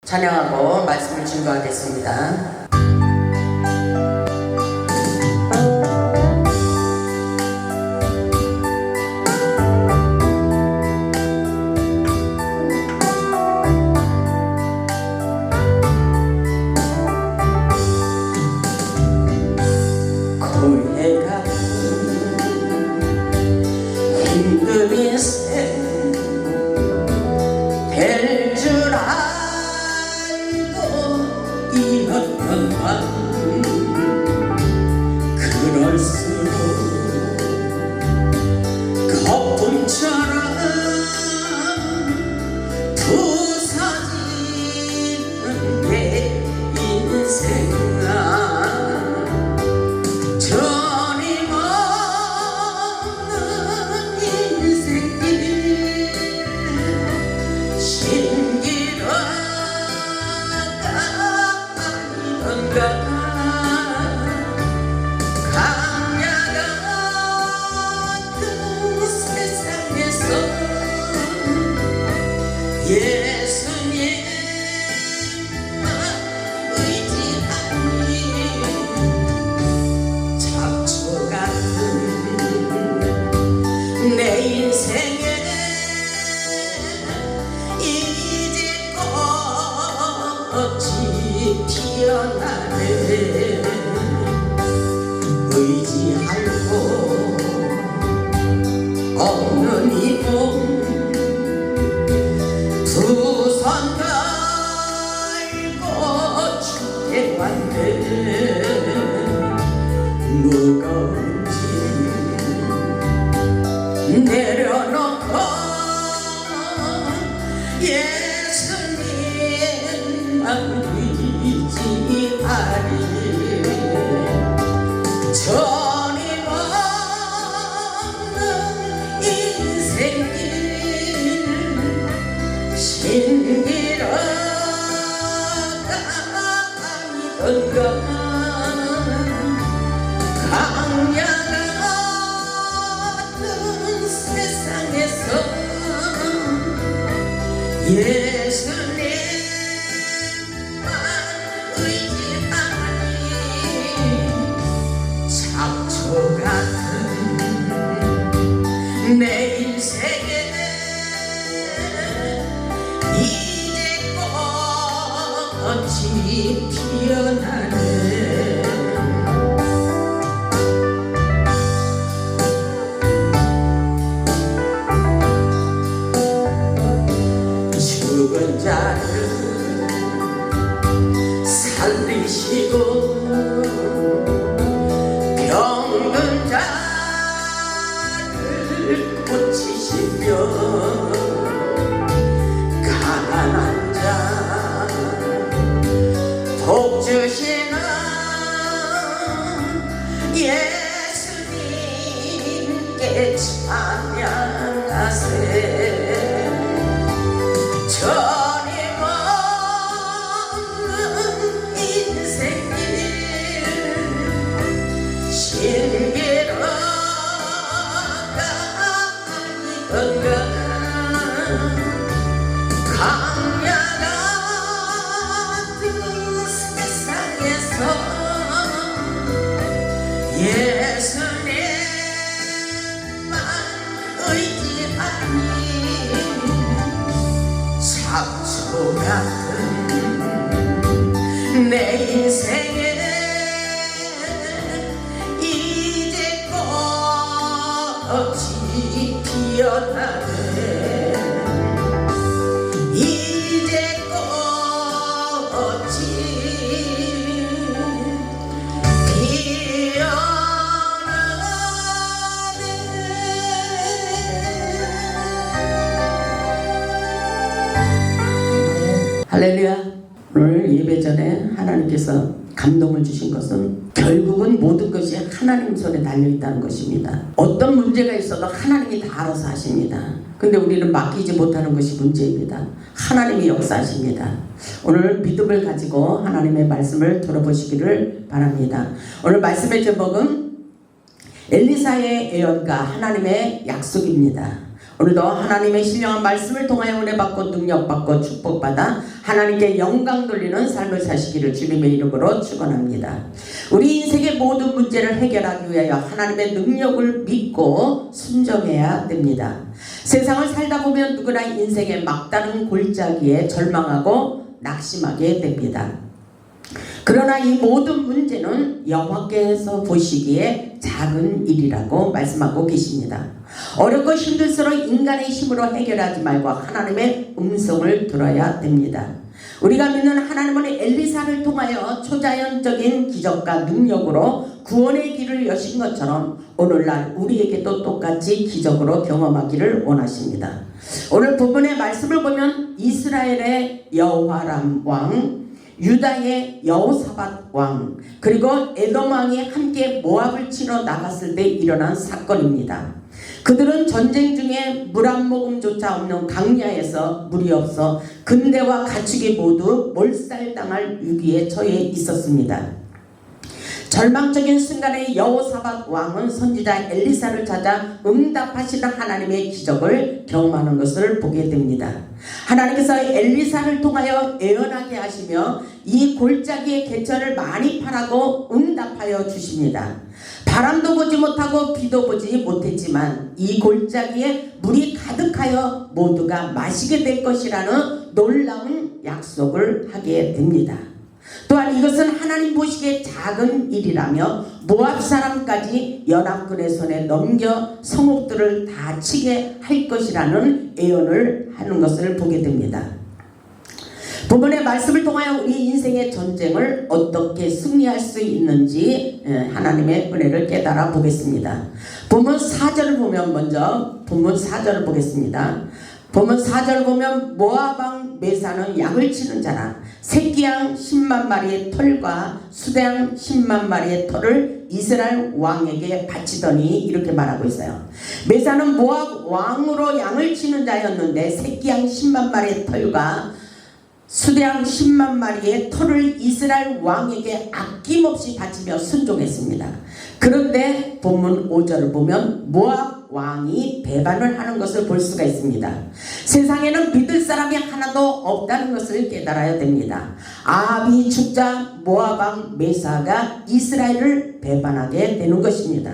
찬양하고 말씀을 증거하겠습니다. 고해가 힘든 인생 될 줄 알고 이었건만 그럴수록 거품처럼 부서지는 내 인생아 전임없는 인생길 신기루가 아니던가 강야 같은 세상에서 예수님만 의지하니 잡초 같은 내 인생에 이제 꽃이 피어나네. 의지할 곳 없는 이 몸 두 손 걸고 주께 왔네. 무거운 짐 내려놓고 예수님만 의지하리. 전임없는 인생길 신기루가 아니던가 강야 같은 세상에서 예수님만 의지하니 잡초 같은 내 인생에 이제 꽃이 피어나네. 죽은 자를 살리시고 병든 자를 고치시며 가난한 자 복주시는 예수님께 찬양하세. 전임없는 인생길 신기루가 아니던가 강야 같은 세상에서 예수님만 의지하니 잡초 같은 내 인생에 이제 꽃이 피어나네. 이제 꽃이 피어나네. 할렐루야. 오늘 예배 전에 하나님께서 감동을 주신 것은 결국은 모든 것이 하나님 손에 달려있다는 것입니다. 어떤 문제가 있어도 하나님이 다 알아서 하십니다. 근데 우리는 맡기지 못하는 것이 문제입니다. 하나님이 역사하십니다. 오늘 믿음을 가지고 하나님의 말씀을 들어보시기를 바랍니다. 오늘 말씀의 제목은 엘리사의 예언과 하나님의 약속입니다. 우리도 하나님의 신령한 말씀을 통하여 은혜받고 능력받고 축복받아 하나님께 영광 돌리는 삶을 사시기를 주님의 이름으로 축원합니다. 우리 인생의 모든 문제를 해결하기 위하여 하나님의 능력을 믿고 순종해야 됩니다. 세상을 살다 보면 누구나 인생의 막다른 골짜기에 절망하고 낙심하게 됩니다. 그러나 이 모든 문제는 여호와께서 보시기에 작은 일이라고 말씀하고 계십니다. 어렵고 힘들수록 인간의 힘으로 해결하지 말고 하나님의 음성을 들어야 됩니다. 우리가 믿는 하나님은 엘리사를 통하여 초자연적인 기적과 능력으로 구원의 길을 여신 것처럼 오늘날 우리에게도 똑같이 기적으로 경험하기를 원하십니다. 오늘 부분의 말씀을 보면 이스라엘의 여호와람 왕, 유다의 여호사밧 왕, 그리고 에돔 왕이 함께 모압을 치러 나갔을 때 일어난 사건입니다. 그들은 전쟁 중에 물 한 모금조차 없는 강야에서 물이 없어 군대와 가축이 모두 몰살당할 위기에 처해 있었습니다. 절망적인 순간에 여호사밧 왕은 선지자 엘리사를 찾아 응답하시는 하나님의 기적을 경험하는 것을 보게 됩니다. 하나님께서 엘리사를 통하여 예언하게 하시며 이 골짜기의 개천을 많이 파라고 응답하여 주십니다. 바람도 보지 못하고 비도 보지 못했지만 이 골짜기에 물이 가득하여 모두가 마시게 될 것이라는 놀라운 약속을 하게 됩니다. 또한 이것은 하나님 보시기에 작은 일이라며 모압 사람까지 연합군의 손에 넘겨 성읍들을 다 치게 할 것이라는 예언을 하는 것을 보게 됩니다. 본문의 말씀을 통하여 우리 인생의 전쟁을 어떻게 승리할 수 있는지 하나님의 은혜를 깨달아 보겠습니다. 본문 4절을 보면 먼저 본문 4절을 보겠습니다. 본문 4절을 보면 모압 왕 메사는 양을 치는 자라 새끼양 10만 마리의 털과 수대양 10만 마리의 털을 이스라엘 왕에게 바치더니 이렇게 말하고 있어요. 메사는 모압 왕으로 양을 치는 자였는데 새끼양 10만 마리의 털과 수대양 10만 마리의 털을 이스라엘 왕에게 아낌없이 바치며 순종했습니다. 그런데 본문 5절을 보면 모압 왕이 배반을 하는 것을 볼 수가 있습니다. 세상에는 믿을 사람이 하나도 없다는 것을 깨달아야 됩니다. 아합이 죽자 모압 왕 메사가 이스라엘을 배반하게 되는 것입니다.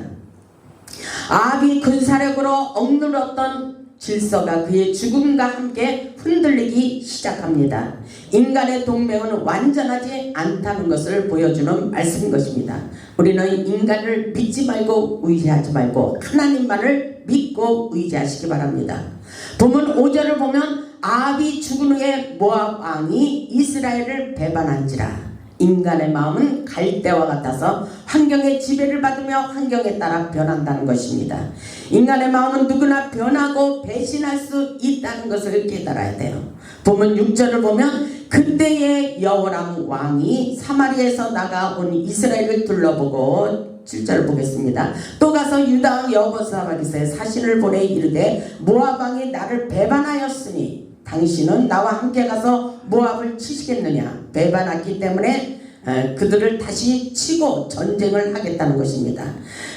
아합이 군사력으로 억눌렀던 질서가 그의 죽음과 함께 흔들리기 시작합니다. 인간의 동맹은 완전하지 않다는 것을 보여주는 말씀인 것입니다. 우리는 인간을 믿지 말고 의지하지 말고 하나님만을 믿고 의지하시기 바랍니다. 본문 5절을 보면 아합이 죽은 후에 모압 왕이 이스라엘을 배반한지라 인간의 마음은 갈대와 같아서 환경의 지배를 받으며 환경에 따라 변한다는 것입니다. 인간의 마음은 누구나 변하고 배신할 수 있다는 것을 깨달아야 돼요. 본문 6절을 보면 그때의 여호람 왕이 사마리에서 나가온 이스라엘을 둘러보고 7절 보겠습니다. 또 가서 유다 왕 여호사밧에 사신을 보내 이르되 모압 왕이 나를 배반하였으니 당신은 나와 함께 가서 모압을 치시겠느냐. 배반했기 때문에 그들을 다시 치고 전쟁을 하겠다는 것입니다.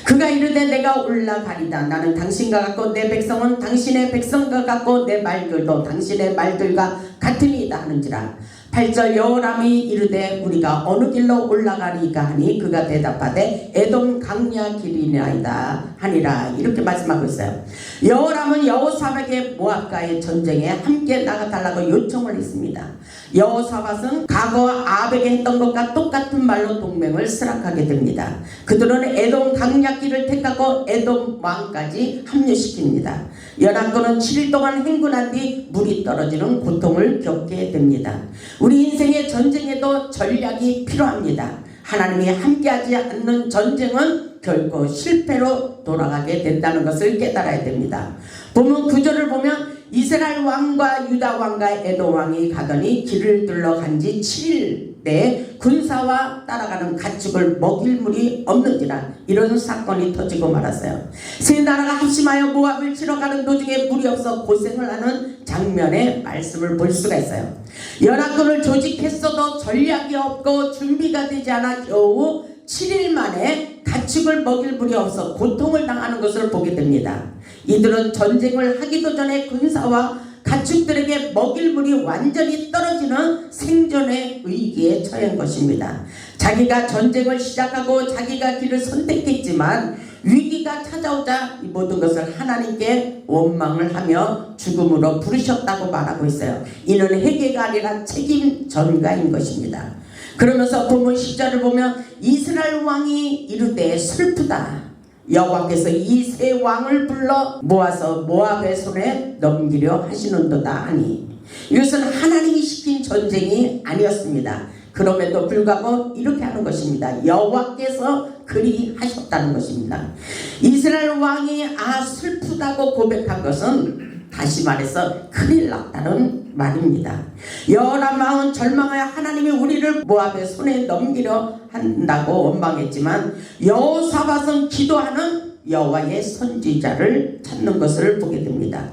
그가 이르되 내가 올라가리다. 나는 당신과 같고 내 백성은 당신의 백성과 같고 내 말들도 당신의 말들과 같으니이다 하는지라. 8절 여호람이 이르되 우리가 어느 길로 올라가리까 하니 그가 대답하되 에돔 강야 길이나이다 하니라. 이렇게 말씀하고 있어요. 여호람은 여호사밧에게 모압과의 전쟁에 함께 나가달라고 요청을 했습니다. 여호사밧은 과거 아합에게 했던 것과 똑같은 말로 동맹을 수락하게 됩니다. 그들은 에돔 강야길을 택하고 에돔 왕까지 합류시킵니다. 연합군은 7일 동안 행군한 뒤 물이 떨어지는 고통을 겪게 됩니다. 우리 인생의 전쟁에도 전략이 필요합니다. 하나님이 함께하지 않는 전쟁은 결코 실패로 돌아가게 된다는 것을 깨달아야 됩니다. 본문 9절을 보면 이스라엘 왕과 유다 왕과 에돔 왕이 가더니 길을 둘러간 지 7일 내 군사와 따라가는 가축을 먹일 물이 없는지라. 이런 사건이 터지고 말았어요. 세 나라가 합심하여 모압을 치러 가는 도중에 물이 없어 고생을 하는 장면의 말씀을 볼 수가 있어요. 연합군을 조직했어도 전략이 없고 준비가 되지 않아 겨우 7일 만에 가축을 먹일 물이 없어 고통을 당하는 것을 보게 됩니다. 이들은 전쟁을 하기도 전에 군사와 가축들에게 먹일 물이 완전히 떨어지는 생존의 위기에 처한 것입니다. 자기가 전쟁을 시작하고 자기가 길을 선택했지만 위기가 찾아오자 이 모든 것을 하나님께 원망을 하며 죽음으로 부르셨다고 말하고 있어요. 이는 회개가 아니라 책임 전가인 것입니다. 그러면서 본문 10절을 보면 이스라엘 왕이 이르되 슬프다. 여호와께서 이 세 왕을 불러 모아서 모압의 손에 넘기려 하시는도다 하니, 이것은 하나님이 시킨 전쟁이 아니었습니다. 그럼에도 불구하고 이렇게 하는 것입니다. 여호와께서 그리 하셨다는 것입니다. 이스라엘 왕이 슬프다고 고백한 것은 다시 말해서 큰일 났다는 말입니다. 여호람 왕은 절망하여 하나님이 우리를 모압의 손에 넘기려 한다고 원망했지만 여호사밧은 기도하는 여호와의 선지자를 찾는 것을 보게 됩니다.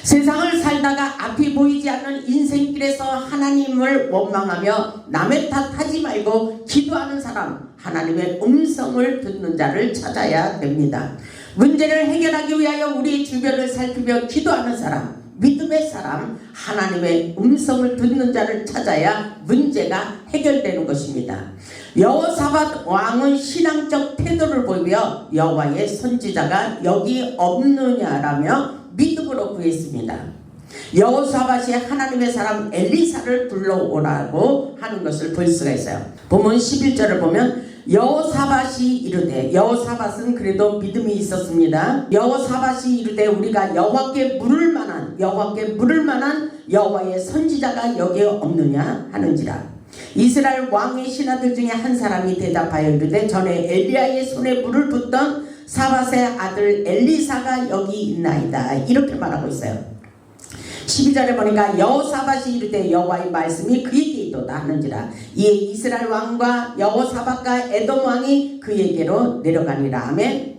세상을 살다가 앞이 보이지 않는 인생길에서 하나님을 원망하며 남의 탓하지 말고 기도하는 사람, 하나님의 음성을 듣는 자를 찾아야 됩니다. 문제를 해결하기 위하여 우리 주변을 살피며 기도하는 사람, 믿음의 사람, 하나님의 음성을 듣는 자를 찾아야 문제가 해결되는 것입니다. 여호사밧 왕은 신앙적 태도를 보이며 여호와의 선지자가 여기 없느냐라며 믿음으로 구했습니다. 여호사밧이 하나님의 사람 엘리사를 불러오라고 하는 것을 볼 수가 있어요. 본문 11절을 보면 여호사밧이 이르되, 여호사밧은 그래도 믿음이 있었습니다. 여호사밧이 이르되 우리가 여호와께 물을 만한 여호와의 선지자가 여기에 없느냐 하는지라. 이스라엘 왕의 신하들 중에 한 사람이 대답하여 이르되 전에 엘리야의 손에 물을 붓던 사밧의 아들 엘리사가 여기 있나이다. 이렇게 말하고 있어요. 12절에 보니까 여호사밧이 이르되 여호와의 말씀이 그에게 있도다 하는지라. 이에 이스라엘 왕과 여호사밧과 에돔 왕이 그에게로 내려가니라. 아멘.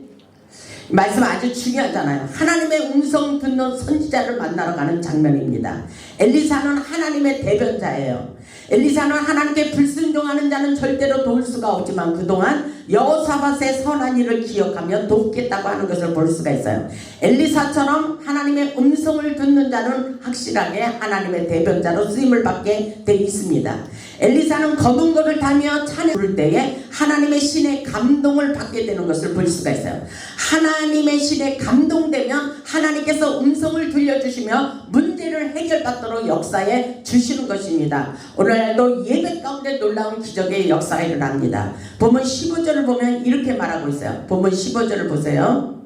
말씀 아주 중요하잖아요. 하나님의 음성 듣는 선지자를 만나러 가는 장면입니다. 엘리사는 하나님의 대변자예요. 엘리사는 하나님께 불순종하는 자는 절대로 도울 수가 없지만 그동안 여호사밧의 선한 일을 기억하며 돕겠다고 하는 것을 볼 수가 있어요. 엘리사처럼 하나님의 음성을 듣는 자는 확실하게 하나님의 대변자로 쓰임을 받게 되어 있습니다. 엘리사는 검은 고를 타며 찬양 부를 때에 하나님의 신의 감동을 받게 되는 것을 볼 수가 있어요. 하나님의 신에 감동되면 하나님께서 음성을 들려주시며 문제를 해결받도록 역사해 주시는 것입니다. 오늘날도 예배 가운데 놀라운 기적의 역사가 일어납니다. 본문 15절을 보면 이렇게 말하고 있어요. 본문 15절을 보세요.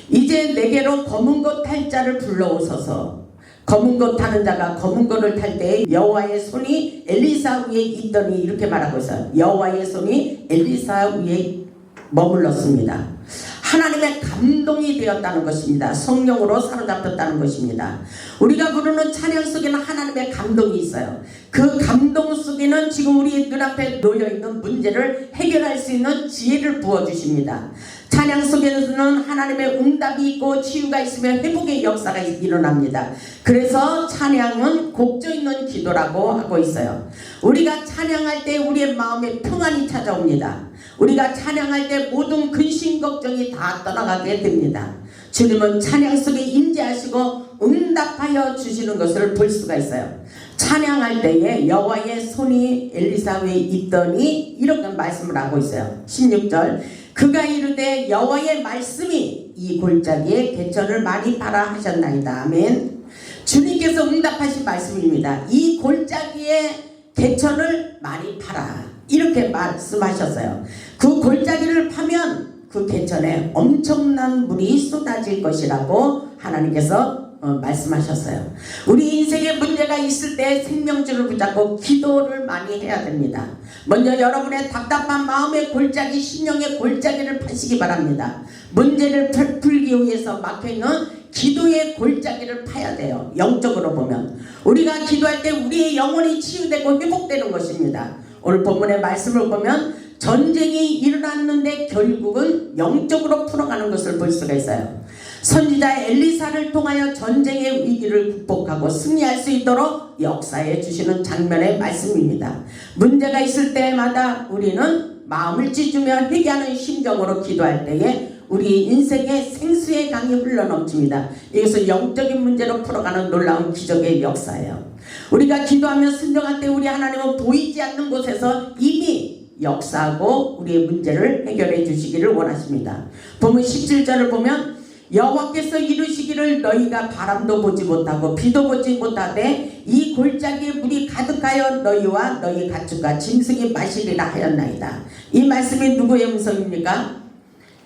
이제 내게로 검은 것 탈 자를 불러오소서. 검은 것 타는 자가 검은 것을 탈 때 여호와의 손이 엘리사 위에 있더니 이렇게 말하고 있어요. 여호와의 손이 엘리사 위에 머물렀습니다. 하나님의 감동이 되었다는 것입니다. 성령으로 사로잡혔다는 것입니다. 우리가 부르는 찬양 속에는 하나님의 감동이 있어요. 그 감동 속에는 지금 우리 눈앞에 놓여있는 문제를 해결할 수 있는 지혜를 부어주십니다. 찬양 속에서는 하나님의 응답이 있고 치유가 있으며 회복의 역사가 일어납니다. 그래서 찬양은 곡조 있는 기도라고 하고 있어요. 우리가 찬양할 때 우리의 마음에 평안이 찾아옵니다. 우리가 찬양할 때 모든 근심 걱정이 다 떠나가게 됩니다. 주님은 찬양 속에 임재하시고 응답하여 주시는 것을 볼 수가 있어요. 찬양할 때에 여호와의 손이 엘리사 위에 있더니 이렇게 말씀을 하고 있어요. 16절 그가 이르되 여호와의 말씀이 이 골짜기에 개천을 많이 파라 하셨나이다. 아멘. 주님께서 응답하신 말씀입니다. 이 골짜기에 개천을 많이 파라 이렇게 말씀하셨어요. 그 골짜기를 파면 그 개천에 엄청난 물이 쏟아질 것이라고 하나님께서 말씀하셨어요. 우리 인생에 문제가 있을 때 생명줄을 붙잡고 기도를 많이 해야 됩니다. 먼저 여러분의 답답한 마음의 골짜기, 심령의 골짜기를 파시기 바랍니다. 문제를 풀기 위해서 막혀있는 기도의 골짜기를 파야 돼요. 영적으로 보면 우리가 기도할 때 우리의 영혼이 치유되고 회복되는 것입니다. 오늘 본문의 말씀을 보면 전쟁이 일어났는데 결국은 영적으로 풀어가는 것을 볼 수가 있어요. 선지자 엘리사를 통하여 전쟁의 위기를 극복하고 승리할 수 있도록 역사해 주시는 장면의 말씀입니다. 문제가 있을 때마다 우리는 마음을 찢으며 회개하는 심정으로 기도할 때에 우리 인생의 생수의 강이 흘러넘칩니다. 이것은 영적인 문제로 풀어가는 놀라운 기적의 역사예요. 우리가 기도하며 순종할 때 우리 하나님은 보이지 않는 곳에서 이미 역사하고 우리의 문제를 해결해 주시기를 원하십니다. 본문 17절을 보면 여호와께서 이루시기를 너희가 바람도 보지 못하고 비도 보지 못하되 이 골짜기에 물이 가득하여 너희와 너희 가축과 짐승이 마시리라 하였나이다. 이 말씀이 누구의 음성입니까?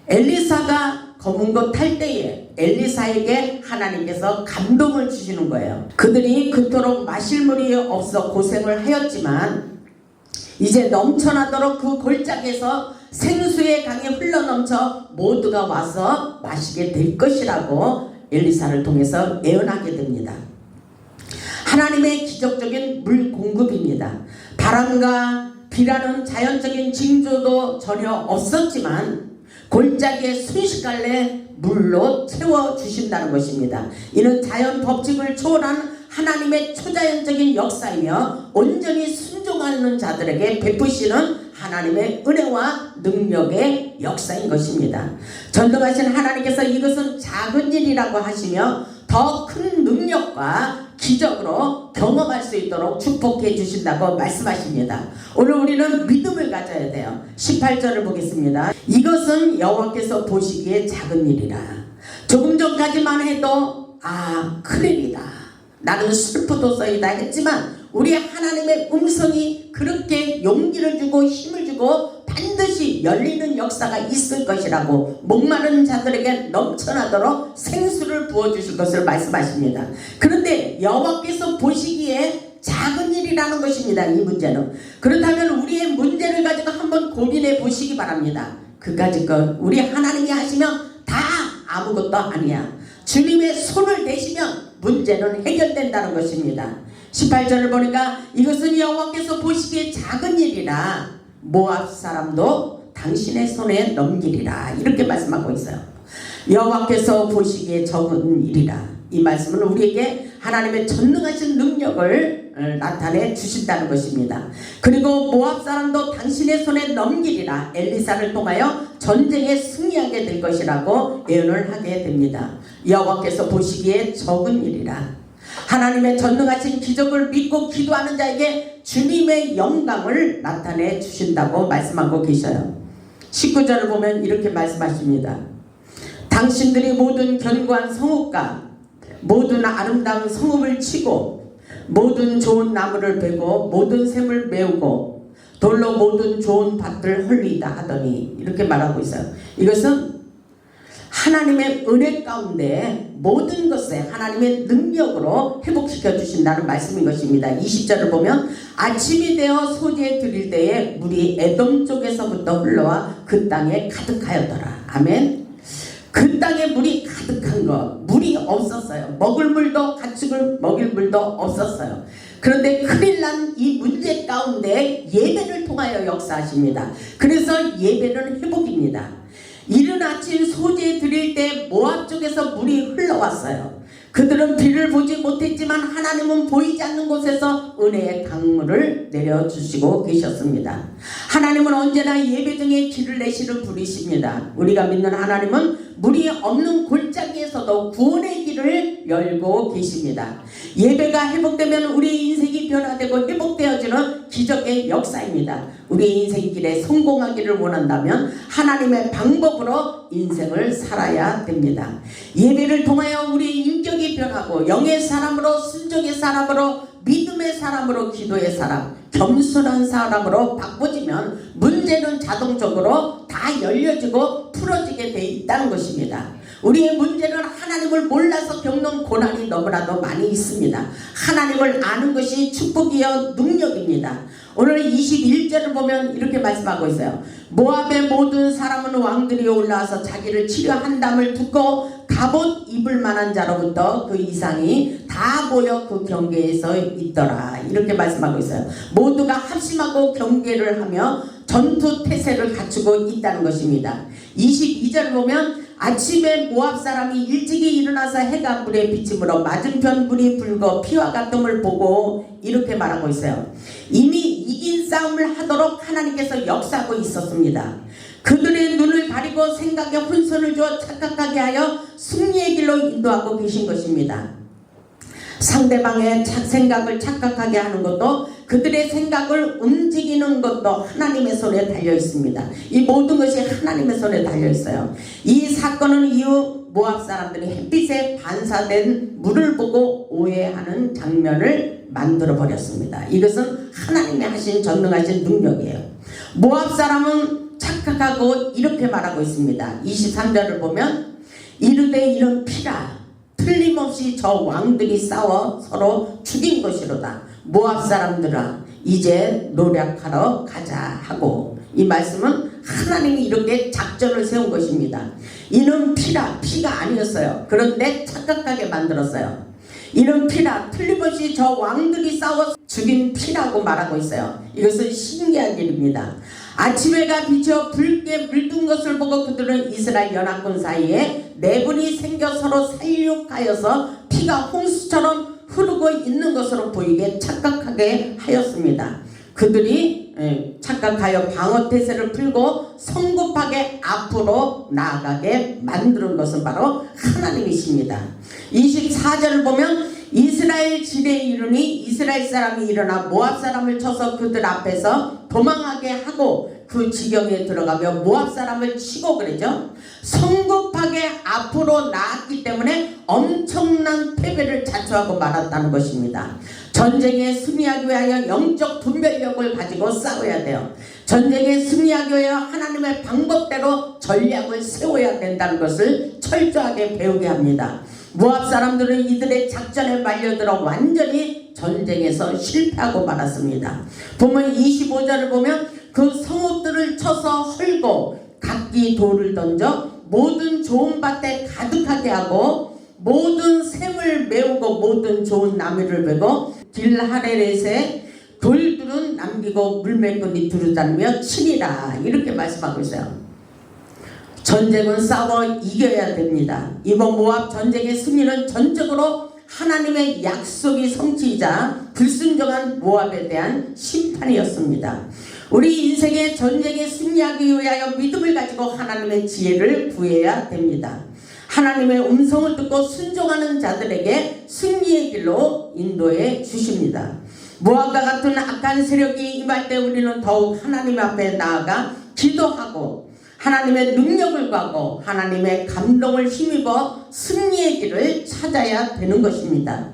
엘리사가 검은 것 탈 때에 엘리사에게 하나님께서 감동을 주시는 거예요. 그들이 그토록 마실 물이 없어 고생을 하였지만 이제 넘쳐나도록 그 골짜기에서 생수의 강이 흘러넘쳐 모두가 와서 마시게 될 것이라고 엘리사를 통해서 예언하게 됩니다. 하나님의 기적적인 물 공급입니다. 바람과 비라는 자연적인 징조도 전혀 없었지만 골짜기에 순식간에 물로 채워주신다는 것입니다. 이는 자연 법칙을 초월한 하나님의 초자연적인 역사이며 온전히 순종하는 자들에게 베푸시는 하나님의 은혜와 능력의 역사인 것입니다. 전능하신 하나님께서 이것은 작은 일이라고 하시며 더 큰 능력과 기적으로 경험할 수 있도록 축복해 주신다고 말씀하십니다. 오늘 우리는 믿음을 가져야 돼요. 18절을 보겠습니다. 이것은 여호와께서 보시기에 작은 일이라. 조금 전까지만 해도 큰일이다, 나는 슬프도소이다 했지만 우리 하나님의 음성이 그렇게 용기를 주고 힘을 주고 반드시 열리는 역사가 있을 것이라고 목마른 자들에게 넘쳐나도록 생수를 부어주실 것을 말씀하십니다. 그런데 여호와께서 보시기에 작은 일이라는 것입니다. 이 문제는. 그렇다면 우리의 문제를 가지고 한번 고민해 보시기 바랍니다. 그까짓 것 우리 하나님이 하시면 다 아무것도 아니야. 주님의 손을 대시면 문제는 해결된다는 것입니다. 18절을 보니까 이것은 여호와께서 보시기에 작은 일이라 모압 사람도 당신의 손에 넘기리라 이렇게 말씀하고 있어요. 여호와께서 보시기에 적은 일이라. 이 말씀은 우리에게 하나님의 전능하신 능력을 나타내 주신다는 것입니다. 그리고 모압 사람도 당신의 손에 넘기리라. 엘리사를 통하여 전쟁에 승리하게 될 것이라고 예언을 하게 됩니다. 여호와께서 보시기에 적은 일이라. 하나님의 전능하신 기적을 믿고 기도하는 자에게 주님의 영광을 나타내 주신다고 말씀하고 계셔요. 19절을 보면 이렇게 말씀하십니다. 당신들이 모든 견고한 성읍과 모든 아름다운 성읍을 치고 모든 좋은 나무를 베고 모든 샘을 메우고 돌로 모든 좋은 밭을 헐리다 하더니 이렇게 말하고 있어요. 이것은 하나님의 은혜 가운데 모든 것에 하나님의 능력으로 회복시켜 주신다는 말씀인 것입니다. 20절을 보면 아침이 되어 소재 드릴 때에 물이 에돔 쪽에서부터 흘러와 그 땅에 가득하였더라. 아멘. 그 땅에 물이 가득한 것, 물이 없었어요. 먹을 물도 가축을 먹일 물도 없었어요. 그런데 큰일 난 이 문제 가운데 예배를 통하여 역사하십니다. 그래서 예배는 회복입니다. 이른 아침 소재 드릴 때 모압 쪽에서 물이 흘러왔어요. 그들은 비를 보지 못했지만 하나님은 보이지 않는 곳에서 은혜의 강물을 내려주시고 계셨습니다. 하나님은 언제나 예배 중에 길을 내시는 분이십니다. 우리가 믿는 하나님은 물이 없는 골짜기에서도 구원의 길을 열고 계십니다. 예배가 회복되면 우리의 인생이 변화되고 회복되어지는 기적의 역사입니다. 우리의 인생길에 성공하기를 원한다면 하나님의 방법으로 인생을 살아야 됩니다. 예배를 통하여 우리의 인격이 변하고 영의 사람으로, 순종의 사람으로, 믿음의 사람으로, 기도의 사람, 겸손한 사람으로 바꿔지면 문제는 자동적으로 다 열려지고 풀어지게 돼 있다는 것입니다. 우리의 문제는 하나님을 몰라서 겪는 고난이 너무나도 많이 있습니다. 하나님을 아는 것이 축복이요 능력입니다. 오늘 21절을 보면 이렇게 말씀하고 있어요. 모압의 모든 사람은 왕들이 올라와서 자기를 치료한담을 듣고 갑옷 입을 만한 자로부터 그 이상이 다 모여 그 경계에서 있더라. 이렇게 말씀하고 있어요. 모두가 합심하고 경계를 하며 전투 태세를 갖추고 있다는 것입니다. 22절 보면 아침에 모압 사람이 일찍이 일어나서 해가 물에 비침으로 맞은편 불이 붉어 피와 같음을 보고 이렇게 말하고 있어요. 이미 이긴 싸움을 하도록 하나님께서 역사하고 있었습니다. 그들의 눈을 가리고 생각에 혼선을 주어 착각하게 하여 승리의 길로 인도하고 계신 것입니다. 상대방의 생각을 착각하게 하는 것도 그들의 생각을 움직이는 것도 하나님의 손에 달려 있습니다. 이 모든 것이 하나님의 손에 달려 있어요. 이 사건은 이후 모압 사람들이 햇빛에 반사된 물을 보고 오해하는 장면을 만들어 버렸습니다. 이것은 하나님이 하신 전능하신 능력이에요. 모압 사람은 착각하고 이렇게 말하고 있습니다. 23절을 보면 이르되 이는 피라 틀림없이 저 왕들이 싸워 서로 죽인 것이로다. 모압 사람들아 이제 노력하러 가자 하고, 이 말씀은 하나님이 이렇게 작전을 세운 것입니다. 이는 피라, 피가 아니었어요. 그런데 착각하게 만들었어요. 이는 피라, 틀림없이 저 왕들이 싸워 죽인 피라고 말하고 있어요. 이것은 신기한 일입니다. 아침해가 비쳐 붉게 물든 것을 보고 그들은 이스라엘 연합군 사이에 내분이 생겨 서로 살육하여서 피가 홍수처럼 흐르고 있는 것으로 보이게 착각하게 하였습니다. 그들이 착각하여 방어태세를 풀고 성급하게 앞으로 나아가게 만드는 것은 바로 하나님이십니다. 24절을 보면 이스라엘 지대에 이르니 이스라엘 사람이 일어나 모압 사람을 쳐서 그들 앞에서 도망하게 하고 그 지경에 들어가며 모압 사람을 치고 그러죠. 성급하게 앞으로 나았기 때문에 엄청난 패배를 자초하고 말았다는 것입니다. 전쟁에 승리하기 위하여 영적 분별력을 가지고 싸워야 돼요. 전쟁에 승리하기 위하여 하나님의 방법대로 전략을 세워야 된다는 것을 철저하게 배우게 합니다. 모압 사람들은 이들의 작전에 말려들어 완전히 전쟁에서 실패하고 말았습니다. 보면 25절을 보면 그 성읍들을 쳐서 헐고 각기 돌을 던져 모든 좋은 밭에 가득하게 하고 모든 샘을 메우고 모든 좋은 나무를 베고 길하레렛에 돌들은 남기고 물매끈이 두루다니며 치니라, 이렇게 말씀하고 있어요. 전쟁은 싸워 이겨야 됩니다. 이번 모압 전쟁의 승리는 전적으로 하나님의 약속이 성취이자 불순종한 모압에 대한 심판이었습니다. 우리 인생의 전쟁에 승리하기 위하여 믿음을 가지고 하나님의 지혜를 구해야 됩니다. 하나님의 음성을 듣고 순종하는 자들에게 승리의 길로 인도해 주십니다. 모압과 같은 악한 세력이 임할 때 우리는 더욱 하나님 앞에 나아가 기도하고 하나님의 능력을 구하고 하나님의 감동을 힘입어 승리의 길을 찾아야 되는 것입니다.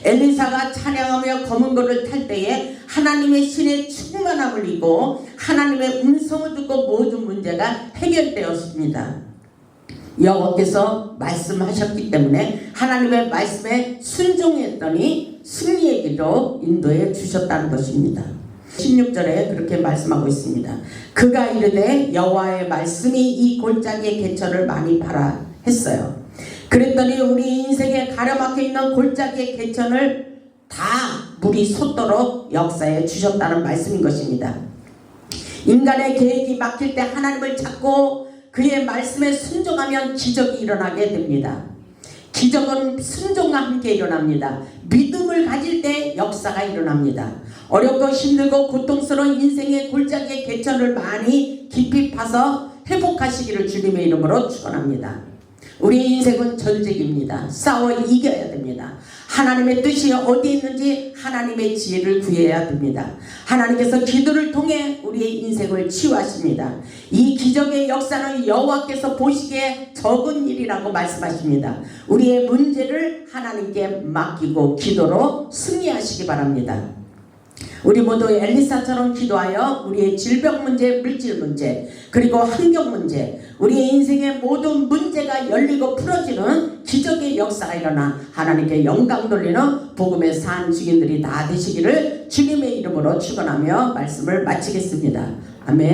엘리사가 찬양하며 검은 고를 탈 때에 하나님의 신의 충만함을 입고 하나님의 음성을 듣고 모든 문제가 해결되었습니다. 여호와께서 말씀하셨기 때문에 하나님의 말씀에 순종했더니 승리의 길로 인도해 주셨다는 것입니다. 16절에 그렇게 말씀하고 있습니다. 그가 이르되 여호와의 말씀이 이 골짜기의 개천을 많이 파라 했어요. 그랬더니 우리 인생에 가려막혀 있는 골짜기의 개천을 다 물이 솟도록 역사해 주셨다는 말씀인 것입니다. 인간의 계획이 막힐 때 하나님을 찾고 그의 말씀에 순종하면 기적이 일어나게 됩니다. 기적은 순종과 함께 일어납니다. 믿음을 가질 때 역사가 일어납니다. 어렵고 힘들고 고통스러운 인생의 골짜기의 개천을 많이 깊이 파서 회복하시기를 주님의 이름으로 축원합니다. 우리 인생은 전쟁입니다. 싸워 이겨야 됩니다. 하나님의 뜻이 어디에 있는지 하나님의 지혜를 구해야 됩니다. 하나님께서 기도를 통해 우리의 인생을 치유하십니다. 이 기적의 역사는 여호와께서 보시기에 적은 일이라고 말씀하십니다. 우리의 문제를 하나님께 맡기고 기도로 승리하시기 바랍니다. 우리 모두 엘리사처럼 기도하여 우리의 질병 문제, 물질 문제, 그리고 환경 문제, 우리의 인생의 모든 문제가 열리고 풀어지는 기적의 역사가 일어나 하나님께 영광 돌리는 복음의 산 증인들이 다 되시기를 주님의 이름으로 축원하며 말씀을 마치겠습니다. 아멘.